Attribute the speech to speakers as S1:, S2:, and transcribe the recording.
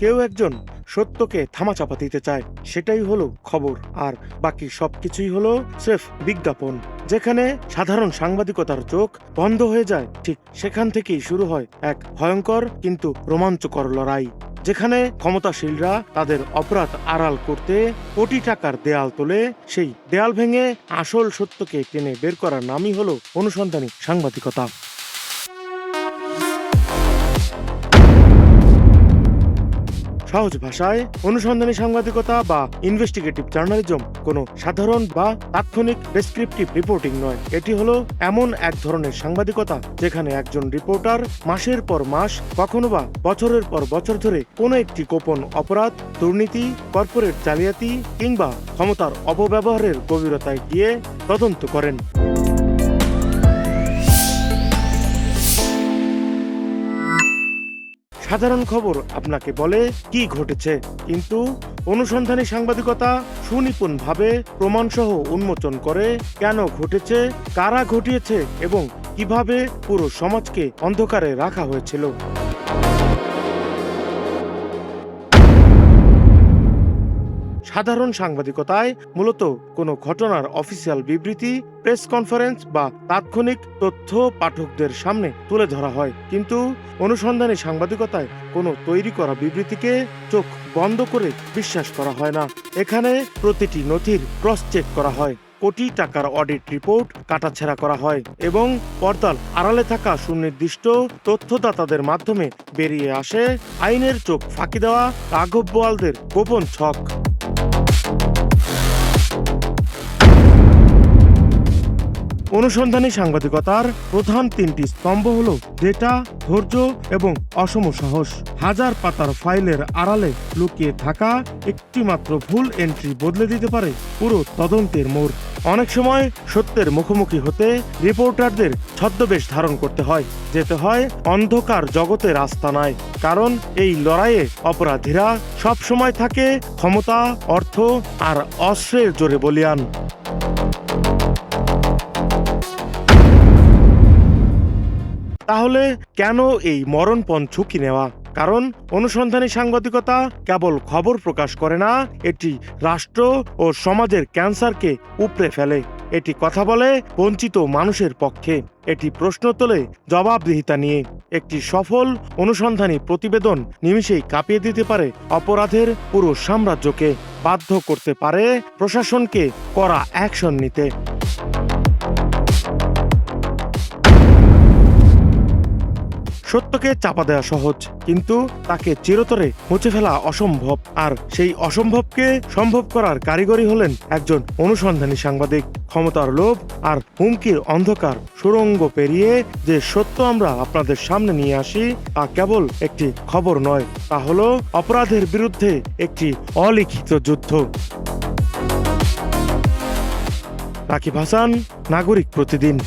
S1: কেউ একজন সত্যকে থামাচাপা দিতে চায়, সেটাই হলো খবর, আর বাকি সবকিছুই হলো স্রেফ বিজ্ঞাপন। যেখানে সাধারণ সাংবাদিকতার চোখ বন্ধ হয়ে যায়, ঠিক সেখান থেকেই শুরু হয় এক ভয়ঙ্কর কিন্তু রোমাঞ্চকর লড়াই, যেখানে ক্ষমতাশীলরা তাদের অপরাধ আড়াল করতে কোটি টাকার দেয়াল তোলে। সেই দেয়াল ভেঙে আসল সত্যকে টেনে বের করার নামই হলো অনুসন্ধানী সাংবাদিকতা। সহজ ভাষায়, অনুসন্ধানী সাংবাদিকতা বা ইনভেস্টিগেটিভ জার্নালিজম কোনো সাধারণ বা তাৎক্ষণিক ডেসক্রিপটিভ রিপোর্টিং নয়। এটি হলো এমন এক ধরনের সাংবাদিকতা যেখানে একজন রিপোর্টার মাসের পর মাস, কখনো বা বছরের পর বছর ধরে কোনো একটি গোপন অপরাধ, দুর্নীতি, কর্পোরেট জালিয়াতি কিংবা ক্ষমতার অপব্যবহারের গভীরতায় গিয়ে তদন্ত করেন। সাধারণ খবর আপনাকে বলে কি ঘটেছে, কিন্তু অনুসন্ধানী সাংবাদিকতা সুনিপুণভাবে প্রমাণসহ উন্মোচন করে কেন ঘটেছে, কারা ঘটিয়েছে এবং কিভাবে পুরো সমাজকে অন্ধকারে রাখা হয়েছিল। সাধারণ সাংবাদিকতায় মূলত কোনো ঘটনার অফিসিয়াল বিবৃতি, প্রেস কনফারেন্স বা তাৎক্ষণিক তথ্য পাঠকদের সামনে তুলে ধরা হয়, কিন্তু অনুসন্ধানী সাংবাদিকতায় কোনো তৈরি করা বিবৃতিকে চোখ বন্ধ করে বিশ্বাস করা হয় না। এখানে প্রতিটি নথির ক্রস চেক করা হয়, কোটি টাকার অডিট রিপোর্ট কাটাছেঁড়া করা হয় এবং পর্দার আড়ালে থাকা সুনির্দিষ্ট তথ্যদাতাদের মাধ্যমে বেরিয়ে আসে আইনের চোখ ফাঁকি দেওয়া রাঘব বোয়ালদের গোপন ছক। অনুসন্ধানী সাংবাদিকতার প্রধান তিনটি স্তম্ভ হল ডেটা, ধৈর্য এবং অসম সাহস। হাজার পাতার ফাইলের আড়ালে লুকিয়ে থাকা একটি মাত্র ভুল এন্ট্রি বদলে দিতে পারে পুরো তদন্তের মোড়। অনেক সময় সত্যের মুখোমুখি হতে রিপোর্টারদের ছদ্মবেশ ধারণ করতে হয়, যেতে হয় অন্ধকার জগতের আস্তানায়, কারণ এই লড়াইয়ে অপরাধীরা সব সময় থাকে ক্ষমতা, অর্থ আর অস্ত্রের জোরে বলীয়ান। তাহলে কেন এই মরণপণ ঝুঁকি নেওয়া? কারণ অনুসন্ধানী সাংবাদিকতা কেবল খবর প্রকাশ করে না, এটি রাষ্ট্র ও সমাজের ক্যান্সারকে উপড়ে ফেলে। এটি কথা বলে বঞ্চিত মানুষের পক্ষে, এটি প্রশ্ন তোলে জবাবদিহিতা নিয়ে। একটি সফল অনুসন্ধানী প্রতিবেদন নিমিষেই কাঁপিয়ে দিতে পারে অপরাধের পুরো সাম্রাজ্যকে, বাধ্য করতে পারে প্রশাসনকে কড়া অ্যাকশন নিতে। সত্যকে চাপা দেওয়া সহজ, কিন্তু তাকে চিরতরে মুছে ফেলা অসম্ভব, আর সেই অসম্ভবকে সম্ভব করার কারিগরি হলেন একজন অনুসন্ধানী সাংবাদিক। ক্ষমতার লোভ আর হুমকির অন্ধকার সুড়ঙ্গ পেরিয়ে যে সত্য আমরা আপনাদের সামনে নিয়ে আসি, তা কেবল একটি খবর নয়, তা হলো অপরাধের বিরুদ্ধে একটি অলিখিত যুদ্ধ। রাকিব হাসান, নাগরিক প্রতিদিন।